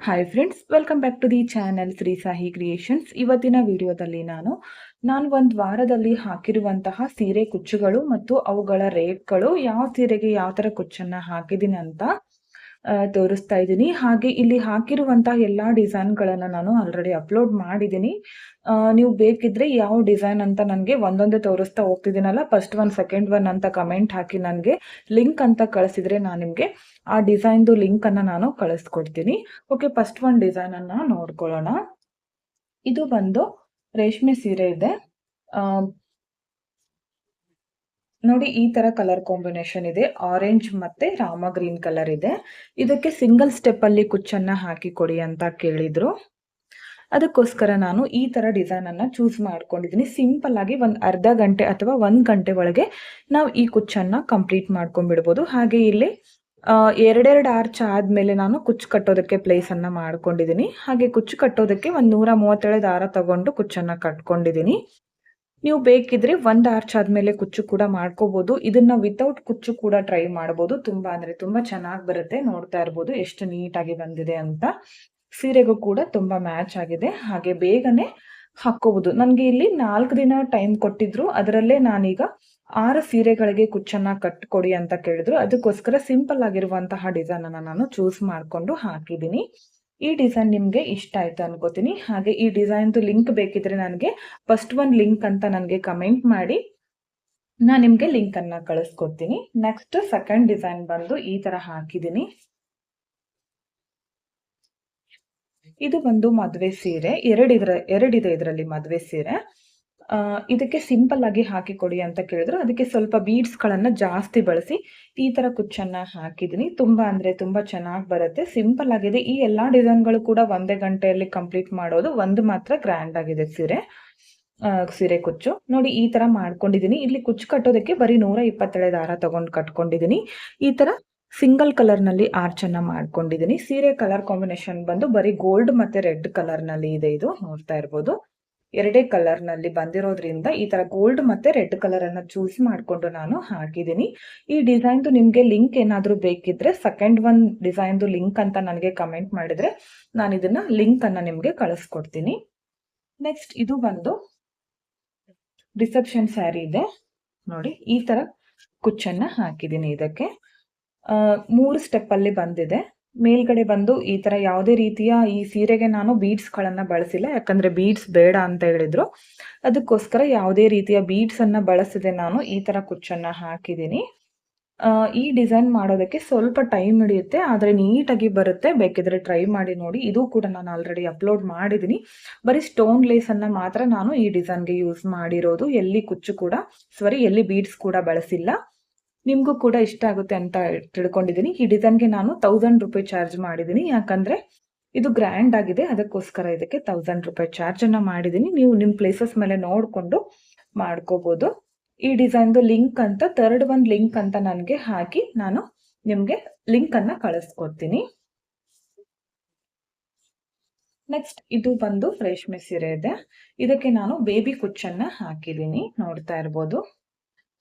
Hi friends, welcome back to the channel Shri Sai creations. ಇವತ್ತಿನ ವಿಡಿಯೋದಲ್ಲಿ ನಾನು ಒಂದು ವಾರದಲ್ಲಿ ಹಾಕಿರುವಂತಹ ಸೀರೆ ಕುಚ್ಚುಗಳು ಮತ್ತು ಅವುಗಳ ರೇಟ್ಗಳು, ಯಾವ ಸೀರೆಗೆ ಯಾವ ಥರ ಕುಚ್ಚನ್ನು ಹಾಕಿದ್ದೀನಿ ಅಂತ ತೋರಿಸ್ತಾ ಇದ್ದೀನಿ. ಹಾಗೆ ಇಲ್ಲಿ ಹಾಕಿರುವಂತಹ ಎಲ್ಲ ಡಿಸೈನ್ಗಳನ್ನು ನಾನು ಆಲ್ರೆಡಿ ಅಪ್ಲೋಡ್ ಮಾಡಿದ್ದೀನಿ. ನೀವು ಬೇಕಿದ್ರೆ ಯಾವ ಡಿಸೈನ್ ಅಂತ ನನಗೆ ಒಂದೊಂದೇ ತೋರಿಸ್ತಾ ಹೋಗ್ತಿದ್ದೀನಲ್ಲ, ಫಸ್ಟ್ ಒನ್ ಸೆಕೆಂಡ್ ಒನ್ ಅಂತ ಕಮೆಂಟ್ ಹಾಕಿ ನನಗೆ ಲಿಂಕ್ ಅಂತ ಕಳಿಸಿದ್ರೆ ನಾನು ನಿಮಗೆ ಆ ಡಿಸೈನ್ದು ಲಿಂಕನ್ನು ನಾನು ಕಳಿಸ್ಕೊಡ್ತೀನಿ. ಓಕೆ, ಫಸ್ಟ್ ಒನ್ ಡಿಸೈನನ್ನು ನೋಡ್ಕೊಳ್ಳೋಣ. ಇದು ಬಂದು ರೇಷ್ಮೆ ಸೀರೆ ಇದೆ. ನೋಡಿ, ಈ ತರ ಕಲರ್ ಕಾಂಬಿನೇಷನ್ ಇದೆ. ಆರೆಂಜ್ ಮತ್ತೆ ರಾಮ ಗ್ರೀನ್ ಕಲರ್ ಇದೆ. ಇದಕ್ಕೆ ಸಿಂಗಲ್ ಸ್ಟೆಪ್ ಅಲ್ಲಿ ಕುಚ್ಚನ್ನ ಹಾಕಿ ಕೊಡಿ ಅಂತ ಕೇಳಿದ್ರು. ಅದಕ್ಕೋಸ್ಕರ ನಾನು ಈ ತರ ಡಿಸೈನ್ ಅನ್ನ ಚೂಸ್ ಮಾಡ್ಕೊಂಡಿದ್ದೀನಿ. ಸಿಂಪಲ್ ಆಗಿ ಒಂದು ಅರ್ಧ ಗಂಟೆ ಅಥವಾ 1 ಗಂಟೆ ಒಳಗೆ ನಾವು ಈ ಕುಚ್ಚನ್ನ ಕಂಪ್ಲೀಟ್ ಮಾಡ್ಕೊಂಡ್ಬಿಡ್ಬೋದು. ಹಾಗೆ ಇಲ್ಲಿ ಎರಡೆರಡು ಆರ್ಚ್ ಆದ್ಮೇಲೆ ನಾನು ಕುಚ್ಚು ಕಟ್ಟೋದಕ್ಕೆ ಪ್ಲೇಸ್ ಅನ್ನ ಮಾಡ್ಕೊಂಡಿದ್ದೀನಿ. ಹಾಗೆ ಕುಚ್ಚು ಕಟ್ಟೋದಕ್ಕೆ ಒಂದು 137 ದಾರ ತಗೊಂಡು ಕುಚ್ಚನ್ನ ಕಟ್ಕೊಂಡಿದ್ದೀನಿ. ನೀವು ಬೇಕಿದ್ರೆ ಒಂದು ಆರ್ಚ್ ಆದ್ಮೇಲೆ ಕುಚ್ಚು ಕೂಡ ಮಾಡ್ಕೋಬಹುದು. ಇದನ್ನ ವಿತೌಟ್ ಕುಚ್ಚು ಕೂಡ ಟ್ರೈ ಮಾಡಬಹುದು. ತುಂಬಾ ಅಂದ್ರೆ ತುಂಬಾ ಚೆನ್ನಾಗಿ ಬರುತ್ತೆ. ನೋಡ್ತಾ ಇರ್ಬೋದು ಎಷ್ಟು ನೀಟಾಗಿ ಬಂದಿದೆ ಅಂತ. ಸೀರೆಗೂ ಕೂಡ ತುಂಬಾ ಮ್ಯಾಚ್ ಆಗಿದೆ. ಹಾಗೆ ಬೇಗನೆ ಹಾಕೋಬಹುದು. ನನಗೆ ಇಲ್ಲಿ 4 ದಿನ ಟೈಮ್ ಕೊಟ್ಟಿದ್ರು. ಅದರಲ್ಲೇ ನಾನೀಗ 6 ಸೀರೆಗಳಿಗೆ ಕುಚ್ಚನ್ನ ಕಟ್ಕೊಡಿ ಅಂತ ಕೇಳಿದ್ರು. ಅದಕ್ಕೋಸ್ಕರ ಸಿಂಪಲ್ ಆಗಿರುವಂತಹ ಡಿಸೈನ್ ಅನ್ನ ನಾನು ಚೂಸ್ ಮಾಡ್ಕೊಂಡು ಹಾಕಿದ್ದೀನಿ. ಈ ಡಿಸೈನ್ ನಿಮಗೆ ಇಷ್ಟ ಆಯ್ತು ಅನ್ಕೋತೀನಿ. ಹಾಗೆ ಈ ಡಿಸೈನ್ದು ಲಿಂಕ್ ಬೇಕಿದ್ರೆ ನನಗೆ ಫಸ್ಟ್ ಒನ್ ಲಿಂಕ್ ಅಂತ ನನಗೆ ಕಮೆಂಟ್ ಮಾಡಿ, ನಾನು ನಿಮಗೆ ಲಿಂಕ್ ಅನ್ನ ಕಳಿಸ್ಕೊಡ್ತೀನಿ. ನೆಕ್ಸ್ಟ್ ಸೆಕೆಂಡ್ ಡಿಸೈನ್ ಬಂದು ಈ ತರ ಹಾಕಿದ್ದೀನಿ. ಇದು ಒಂದು ಮದುವೆ ಸೀರೆ. ಎರಡಿದೆ ಇದರಲ್ಲಿ ಮದುವೆ ಸೀರೆ. ಇದಕ್ಕೆ ಸಿಂಪಲ್ ಆಗಿ ಹಾಕಿ ಕೊಡಿ ಅಂತ ಕೇಳಿದ್ರು. ಅದಕ್ಕೆ ಸ್ವಲ್ಪ ಬೀಡ್ಸ್ ಗಳನ್ನ ಜಾಸ್ತಿ ಬಳಸಿ ಈ ತರ ಕುಚ್ಚನ್ನ ಹಾಕಿದೀನಿ. ತುಂಬಾ ಅಂದ್ರೆ ತುಂಬಾ ಚೆನ್ನಾಗಿ ಬರುತ್ತೆ. ಸಿಂಪಲ್ ಆಗಿದೆ. ಈ ಎಲ್ಲಾ ಡಿಸೈನ್ಗಳು ಕೂಡ ಒಂದೇ ಗಂಟೆಯಲ್ಲಿ ಕಂಪ್ಲೀಟ್ ಮಾಡೋದು. ಒಂದು ಮಾತ್ರ ಗ್ರ್ಯಾಂಡ್ ಆಗಿದೆ ಸೀರೆ ಕುಚ್ಚು. ನೋಡಿ, ಈ ತರ ಮಾಡ್ಕೊಂಡಿದೀನಿ. ಇಲ್ಲಿ ಕುಚ್ಚು ಕಟ್ಟೋದಕ್ಕೆ ಬರೀ 127 ದಾರ ತಗೊಂಡು ಕಟ್ಕೊಂಡಿದೀನಿ. ಈ ತರ ಸಿಂಗಲ್ ಕಲರ್ ನಲ್ಲಿ ಆರ್ಚ್ ಅನ್ನ ಮಾಡ್ಕೊಂಡಿದೀನಿ. ಸೀರೆ ಕಲರ್ ಕಾಂಬಿನೇಷನ್ ಬಂದು ಬರೀ ಗೋಲ್ಡ್ ಮತ್ತೆ ರೆಡ್ ಕಲರ್ ನಲ್ಲಿ ಇದೆ. ಇದು ನೋಡ್ತಾ ಇರ್ಬೋದು. ಎರಡೇ ಕಲರ್ ನಲ್ಲಿ ಬಂದಿರೋದ್ರಿಂದ ಈ ತರ ಗೋಲ್ಡ್ ಮತ್ತೆ ರೆಡ್ ಕಲರ್ ಅನ್ನ ಚೂಸ್ ಮಾಡ್ಕೊಂಡು ನಾನು ಹಾಕಿದ್ದೀನಿ. ಈ ಡಿಸೈನ್ದು ನಿಮ್ಗೆ ಲಿಂಕ್ ಏನಾದ್ರೂ ಬೇಕಿದ್ರೆ ಸೆಕೆಂಡ್ ಒನ್ ಡಿಸೈನ್ದು ಲಿಂಕ್ ಅಂತ ನನಗೆ ಕಮೆಂಟ್ ಮಾಡಿದ್ರೆ ನಾನು ಇದನ್ನ ಲಿಂಕ್ ಅನ್ನ ನಿಮ್ಗೆ ಕಳಿಸ್ಕೊಡ್ತೀನಿ. ನೆಕ್ಸ್ಟ್ ಇದು ಬಂದು ರಿಸೆಪ್ಷನ್ ಸ್ಯಾರಿ ಇದೆ. ನೋಡಿ, ಈ ತರ ಕುಚ್ಚನ್ನ ಹಾಕಿದ್ದೀನಿ. ಇದಕ್ಕೆ 3 ಸ್ಟೆಪ್ ಅಲ್ಲಿ ಬಂದಿದೆ. ಮೇಲ್ಗಡೆ ಬಂದು ಈ ತರ ಯಾವುದೇ ರೀತಿಯ ಈ ಸೀರೆಗೆ ನಾನು ಬೀಡ್ಸ್ ಗಳನ್ನ ಬಳಸಿಲ್ಲ. ಯಾಕಂದ್ರೆ ಬೀಡ್ಸ್ ಬೇಡ ಅಂತ ಹೇಳಿದ್ರು. ಅದಕ್ಕೋಸ್ಕರ ಯಾವುದೇ ರೀತಿಯ ಬೀಡ್ಸ್ ಅನ್ನ ಬಳಸದೆ ನಾನು ಈ ತರ ಕುಚ್ಚನ್ನ ಹಾಕಿದ್ದೀನಿ. ಈ ಡಿಸೈನ್ ಮಾಡೋದಕ್ಕೆ ಸ್ವಲ್ಪ ಟೈಮ್ ಹಿಡಿಯುತ್ತೆ, ಆದ್ರೆ ನೀಟಾಗಿ ಬರುತ್ತೆ. ಬೇಕಿದ್ರೆ ಟ್ರೈ ಮಾಡಿ ನೋಡಿ. ಇದು ಕೂಡ ನಾನು ಆಲ್ರೆಡಿ ಅಪ್ಲೋಡ್ ಮಾಡಿದ್ದೀನಿ. ಬರೀ ಸ್ಟೋನ್ ಲೇಸ್ ಅನ್ನ ಮಾತ್ರ ನಾನು ಈ ಡಿಸೈನ್ಗೆ ಯೂಸ್ ಮಾಡಿರೋದು. ಎಲ್ಲಿ ಬೀಡ್ಸ್ ಕೂಡ ಬಳಸಿಲ್ಲ. ನಿಮಗೂ ಕೂಡ ಇಷ್ಟ ಆಗುತ್ತೆ ಅಂತ ತಿಳ್ಕೊಂಡಿದ್ದೀನಿ. ಈ ಡಿಸೈನ್ಗೆ ನಾನು 1000 ರೂಪಾಯಿ ಚಾರ್ಜ್ ಮಾಡಿದ್ದೀನಿ. ಯಾಕಂದ್ರೆ ಇದು ಗ್ರ್ಯಾಂಡ್ ಆಗಿದೆ. ಅದಕ್ಕೋಸ್ಕರ ಇದಕ್ಕೆ 1000 ರೂಪಾಯಿ ಚಾರ್ಜ್ ಅನ್ನ ಮಾಡಿದ್ದೀನಿ. ನೀವು ನಿಮ್ಮ ಪ್ಲೇಸಸ್ ಮೇಲೆ ನೋಡ್ಕೊಂಡು ಮಾಡ್ಕೋಬಹುದು. ಈ ಡಿಸೈನ್ದು ಲಿಂಕ್ ಅಂತ ಥರ್ಡ್ ಒನ್ ಲಿಂಕ್ ಅಂತ ನನಗೆ ಹಾಕಿ ನಾನು ನಿಮ್ಗೆ ಲಿಂಕ್ ಅನ್ನ ಕಳಿಸ್ಕೊಡ್ತೀನಿ. ನೆಕ್ಸ್ಟ್ ಇದು ಬಂದು ರೇಷ್ಮೆ ಸೀರೆ ಇದೆ. ಇದಕ್ಕೆ ನಾನು ಬೇಬಿ ಕುಚ್ಚನ್ನ ಹಾಕಿದ್ದೀನಿ. ನೋಡ್ತಾ ಇರ್ಬೋದು.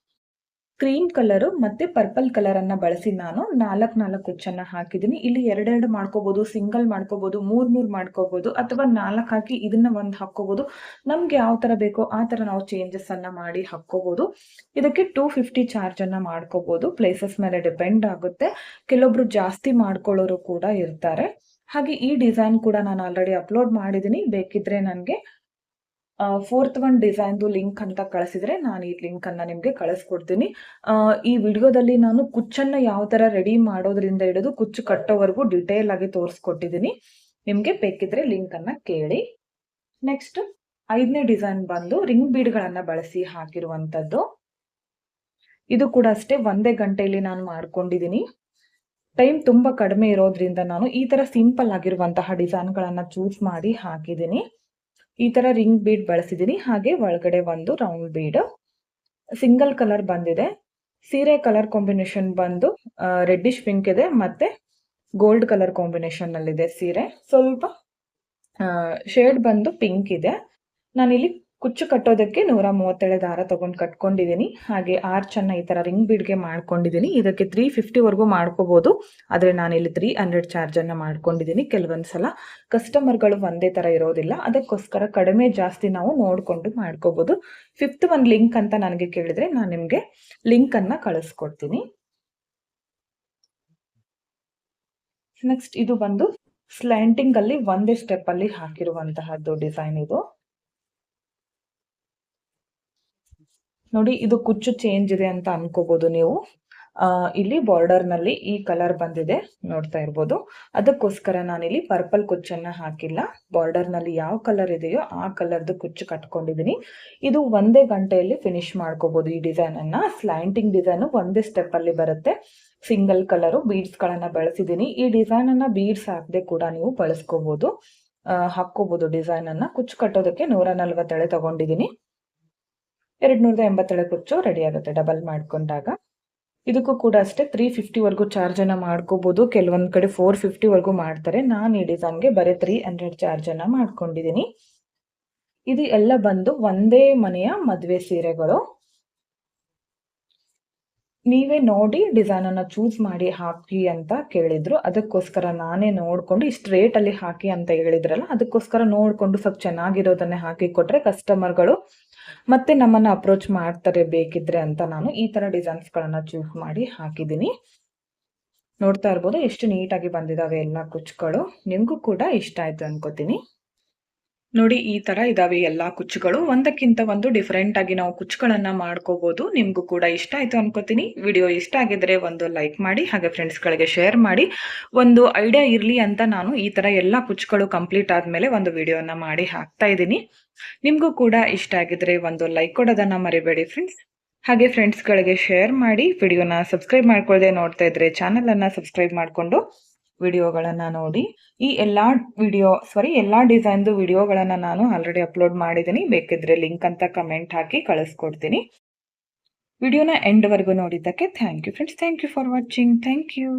ಕ್ರೀಮ್ ಕಲರ್ ಮತ್ತೆ ಪರ್ಪಲ್ ಕಲರ್ ಅನ್ನ ಬಳಸಿ ನಾನು 4 ಕುಚ್ಚನ್ನ ಹಾಕಿದ್ದೀನಿ. ಇಲ್ಲಿ 2 ಮಾಡ್ಕೋಬಹುದು, ಸಿಂಗಲ್ ಮಾಡ್ಕೋಬಹುದು, 3 ಮಾಡ್ಕೋಬಹುದು, ಅಥವಾ 4 ಹಾಕಿ ಇದನ್ನ ಒಂದು ಹಾಕೋಬಹುದು. ನಮ್ಗೆ ಯಾವ ತರ ಬೇಕೋ ಆ ತರ ನಾವು ಚೇಂಜಸ್ ಅನ್ನ ಮಾಡಿ ಹಾಕೋಬಹುದು. ಇದಕ್ಕೆ 250 ಚಾರ್ಜ್ ಅನ್ನ ಮಾಡ್ಕೋಬಹುದು. ಪ್ಲೇಸಸ್ ಮೇಲೆ ಡಿಪೆಂಡ್ ಆಗುತ್ತೆ. ಕೆಲವೊಬ್ರು ಜಾಸ್ತಿ ಮಾಡ್ಕೊಳ್ಳೋರು ಕೂಡ ಇರ್ತಾರೆ. ಹಾಗೆ ಈ ಡಿಸೈನ್ ಕೂಡ ನಾನು ಆಲ್ರೆಡಿ ಅಪ್ಲೋಡ್ ಮಾಡಿದ್ದೀನಿ. ಬೇಕಿದ್ರೆ ನನಗೆ ಫೋರ್ತ್ ಒನ್ ಡಿಸೈನ್ದು ಲಿಂಕ್ ಅಂತ ಕಳಿಸಿದ್ರೆ ನಾನು ಈ ಲಿಂಕ್ ಅನ್ನ ನಿಮ್ಗೆ ಕಳಿಸ್ಕೊಡ್ತೀನಿ. ಈ ವಿಡಿಯೋದಲ್ಲಿ ನಾನು ಕುಚ್ಚನ್ನ ಯಾವ ತರ ರೆಡಿ ಮಾಡೋದ್ರಿಂದ ಹಿಡಿದು ಕುಚ್ಚು ಕಟ್ಟೋವರೆಗೂ ಡಿಟೇಲ್ ಆಗಿ ತೋರಿಸ್ಕೊಟ್ಟಿದ್ದೀನಿ. ನಿಮ್ಗೆ ಬೇಕಿದ್ರೆ ಲಿಂಕ್ ಅನ್ನ ಕೇಳಿ. ನೆಕ್ಸ್ಟ್ 5ನೇ ಡಿಸೈನ್ ಬಂದು ರಿಂಗ್ ಬೀಡ್ ಗಳನ್ನ ಬಳಸಿ ಹಾಕಿರುವಂತದ್ದು. ಇದು ಕೂಡ ಅಷ್ಟೇ ಒಂದೇ ಗಂಟೆಯಲ್ಲಿ ನಾನು ಮಾಡ್ಕೊಂಡಿದ್ದೀನಿ. ಟೈಮ್ ತುಂಬಾ ಕಡಿಮೆ ಇರೋದ್ರಿಂದ ನಾನು ಈ ತರ ಸಿಂಪಲ್ ಆಗಿರುವಂತಹ ಡಿಸೈನ್ ಗಳನ್ನ ಚೂಸ್ ಮಾಡಿ ಹಾಕಿದ್ದೀನಿ. ಈ ತರ ರಿಂಗ್ ಬೀಡ್ ಬಳಸಿದ್ದೀನಿ. ಹಾಗೆ ಒಳಗಡೆ ಒಂದು ರೌಂಡ್ ಬೀಡ್. ಸಿಂಗಲ್ ಕಲರ್ ಬಂದಿದೆ. ಸೀರೆ ಕಲರ್ ಕಾಂಬಿನೇಷನ್ ಬಂದು ರೆಡ್ಡಿಶ್ ಪಿಂಕ್ ಇದೆ ಮತ್ತೆ ಗೋಲ್ಡ್ ಕಲರ್ ಕಾಂಬಿನೇಷನ್ ನಲ್ಲಿದೆ ಸೀರೆ. ಸ್ವಲ್ಪ ಶೇಡ್ ಬಂದು ಪಿಂಕ್ ಇದೆ. ನಾನಿಲ್ಲಿ ಕುಚ್ಚು ಕಟ್ಟೋದಕ್ಕೆ 137 ದಾರ ತಗೊಂಡು ಕಟ್ಕೊಂಡಿದ್ದೀನಿ. ಹಾಗೆ ಆರ್ಚನ್ನು ಈ ಥರ ರಿಂಗ್ ಬೀಡ್ಗೆ ಮಾಡ್ಕೊಂಡಿದ್ದೀನಿ. ಇದಕ್ಕೆ 350 ವರೆಗೂ ಮಾಡ್ಕೋಬೋದು. ಆದರೆ ನಾನಿಲ್ಲಿ 300 ಚಾರ್ಜನ್ನು ಮಾಡ್ಕೊಂಡಿದ್ದೀನಿ. ಕೆಲವೊಂದು ಸಲ ಕಸ್ಟಮರ್ಗಳು ಒಂದೇ ಥರ ಇರೋದಿಲ್ಲ. ಅದಕ್ಕೋಸ್ಕರ ಕಡಿಮೆ ಜಾಸ್ತಿ ನಾವು ನೋಡಿಕೊಂಡು ಮಾಡ್ಕೋಬೋದು. 5th ಒಂದು ಲಿಂಕ್ ಅಂತ ನನಗೆ ಕೇಳಿದರೆ ನಾನು ನಿಮಗೆ ಲಿಂಕನ್ನು ಕಳಿಸ್ಕೊಡ್ತೀನಿ. ನೆಕ್ಸ್ಟ್ ಇದು ಬಂದು ಸ್ಲ್ಯಾಂಟಿಂಗಲ್ಲಿ ಒಂದೇ ಸ್ಟೆಪ್ಪಲ್ಲಿ ಹಾಕಿರುವಂತಹದ್ದು ಡಿಸೈನ್ ಇದು. ನೋಡಿ ಇದು ಕುಚ್ಚು ಚೇಂಜ್ ಇದೆ ಅಂತ ಅನ್ಕೋಬಹುದು ನೀವು. ಇಲ್ಲಿ ಬಾರ್ಡರ್ನಲ್ಲಿ ಈ ಕಲರ್ ಬಂದಿದೆ ನೋಡ್ತಾ ಇರ್ಬೋದು. ಅದಕ್ಕೋಸ್ಕರ ನಾನಿಲ್ಲಿ ಪರ್ಪಲ್ ಕುಚ್ಚನ್ನ ಹಾಕಿಲ್ಲ. ಬಾರ್ಡರ್ನಲ್ಲಿ ಯಾವ ಕಲರ್ ಇದೆಯೋ ಆ ಕಲರ್ದು ಕುಚ್ಚು ಕಟ್ಕೊಂಡಿದ್ದೀನಿ. ಇದು ಒಂದೇ ಗಂಟೆಯಲ್ಲಿ ಫಿನಿಶ್ ಮಾಡ್ಕೋಬಹುದು ಈ ಡಿಸೈನ್ ಅನ್ನ. ಸ್ಲ್ಯಾಂಟಿಂಗ್ ಡಿಸೈನ್ ಒಂದೇ ಸ್ಟೆಪ್ ಅಲ್ಲಿ ಬರುತ್ತೆ. ಸಿಂಗಲ್ ಕಲರು ಬೀಡ್ಸ್ ಗಳನ್ನ ಬಳಸಿದ್ದೀನಿ. ಈ ಡಿಸೈನ್ ಅನ್ನ ಬೀಡ್ಸ್ ಹಾಕದೆ ಕೂಡ ನೀವು ಬಳಸ್ಕೋಬಹುದು, ಹಾಕೋಬಹುದು ಡಿಸೈನ್ ಅನ್ನ. ಕುಚ್ಚು ಕಟ್ಟೋದಕ್ಕೆ 147 ತಗೊಂಡಿದ್ದೀನಿ. 287 ಕುಚ್ಚು ರೆಡಿ ಆಗುತ್ತೆ ಡಬಲ್ ಮಾಡ್ಕೊಂಡಾಗ. ಇದಕ್ಕೂ ಕೂಡ ಅಷ್ಟೇ 350 ವರೆಗೂ ಚಾರ್ಜ್ ಅನ್ನ ಮಾಡ್ಕೋಬಹುದು. ಕೆಲವೊಂದ್ ಕಡೆ 450 ವರೆಗೂ ಮಾಡ್ತಾರೆ. ನಾನು ಈ ಡಿಸೈನ್ಗೆ ಬರೀ 300 ಚಾರ್ಜ್ ಅನ್ನ ಮಾಡ್ಕೊಂಡಿದ್ದೀನಿ. ಇದು ಎಲ್ಲ ಬಂದು ಒಂದೇ ಮನೆಯ ಮದುವೆ ಸೀರೆಗಳು. ನೀವೇ ನೋಡಿ ಡಿಸೈನ್ ಅನ್ನ ಚೂಸ್ ಮಾಡಿ ಹಾಕಿ ಅಂತ ಕೇಳಿದ್ರು. ಅದಕ್ಕೋಸ್ಕರ ನಾನೇ ನೋಡ್ಕೊಂಡು ಇಷ್ಟು ರೇಟ್ ಅಲ್ಲಿ ಹಾಕಿ ಅಂತ ಹೇಳಿದ್ರಲ್ಲ, ಅದಕ್ಕೋಸ್ಕರ ನೋಡ್ಕೊಂಡು ಸ್ವಲ್ಪ ಚೆನ್ನಾಗಿರೋದನ್ನೇ ಹಾಕಿ ಕೊಟ್ರೆ ಕಸ್ಟಮರ್ಗಳು ಮತ್ತೆ ನಮ್ಮನ್ನ ಅಪ್ರೋಚ್ ಮಾಡ್ತಾರೆ ಬೇಕಿದ್ರೆ ಅಂತ ನಾನು ಈ ತರ ಡಿಸೈನ್ಸ್ ಗಳನ್ನ ಚೂಸ್ ಮಾಡಿ ಹಾಕಿದ್ದೀನಿ. ನೋಡ್ತಾ ಇರ್ಬೋದು ಎಷ್ಟು ನೀಟಾಗಿ ಬಂದಿದಾವೆ ಎಲ್ಲ ಕುಚ್ಚುಗಳು. ನಿಮ್ಗೂ ಕೂಡ ಇಷ್ಟ ಆಯ್ತು ಅನ್ಕೋತೀನಿ. ನೋಡಿ ಈ ತರ ಇದಾವೆ ಎಲ್ಲಾ ಕುಚ್ಚುಗಳು. ಒಂದಕ್ಕಿಂತ ಒಂದು ಡಿಫರೆಂಟ್ ಆಗಿ ನಾವು ಕುಚ್ಚುಗಳನ್ನ ಮಾಡ್ಕೋಬಹುದು. ನಿಮ್ಗೂ ಕೂಡ ಇಷ್ಟ ಆಯ್ತು ಅನ್ಕೋತೀನಿ. ವಿಡಿಯೋ ಇಷ್ಟ ಆಗಿದ್ರೆ ಒಂದು ಲೈಕ್ ಮಾಡಿ, ಹಾಗೆ ಫ್ರೆಂಡ್ಸ್ ಗಳಿಗೆ ಶೇರ್ ಮಾಡಿ. ಒಂದು ಐಡಿಯಾ ಇರ್ಲಿ ಅಂತ ನಾನು ಈ ತರ ಎಲ್ಲಾ ಕುಚ್ಚುಗಳು ಕಂಪ್ಲೀಟ್ ಆದ್ಮೇಲೆ ಒಂದು ವಿಡಿಯೋನ ಮಾಡಿ ಹಾಕ್ತಾ ಇದ್ದೀನಿ. ನಿಮ್ಗೂ ಕೂಡ ಇಷ್ಟ ಆಗಿದ್ರೆ ಒಂದು ಲೈಕ್ ಕೊಡೋದನ್ನ ಮರಿಬೇಡಿ ಫ್ರೆಂಡ್ಸ್. ಹಾಗೆ ಫ್ರೆಂಡ್ಸ್ ಗಳಿಗೆ ಶೇರ್ ಮಾಡಿ. ವಿಡಿಯೋನ ಸಬ್ಸ್ಕ್ರೈಬ್ ಮಾಡ್ಕೊಳ್ಳದೆ ನೋಡ್ತಾ ಇದ್ರೆ ಚಾನೆಲ್ ಅನ್ನ ಸಬ್ಸ್ಕ್ರೈಬ್ ಮಾಡ್ಕೊಂಡು ವಿಡಿಯೋಗಳನ್ನ ನೋಡಿ. ಈ ಎಲ್ಲಾ ಡಿಸೈನ್ದು ವಿಡಿಯೋಗಳನ್ನ ನಾನು ಆಲ್ರೆಡಿ ಅಪ್ಲೋಡ್ ಮಾಡಿದ್ದೀನಿ. ಬೇಕಿದ್ರೆ ಲಿಂಕ್ ಅಂತ ಕಮೆಂಟ್ ಹಾಕಿ ಕಳಿಸ್ಕೊಡ್ತೀನಿ. ವಿಡಿಯೋನ ಎಂಡ್ ವರೆಗೂ ನೋಡಿದ್ದಕ್ಕೆ thank you friends. Thank you for watching. Thank you.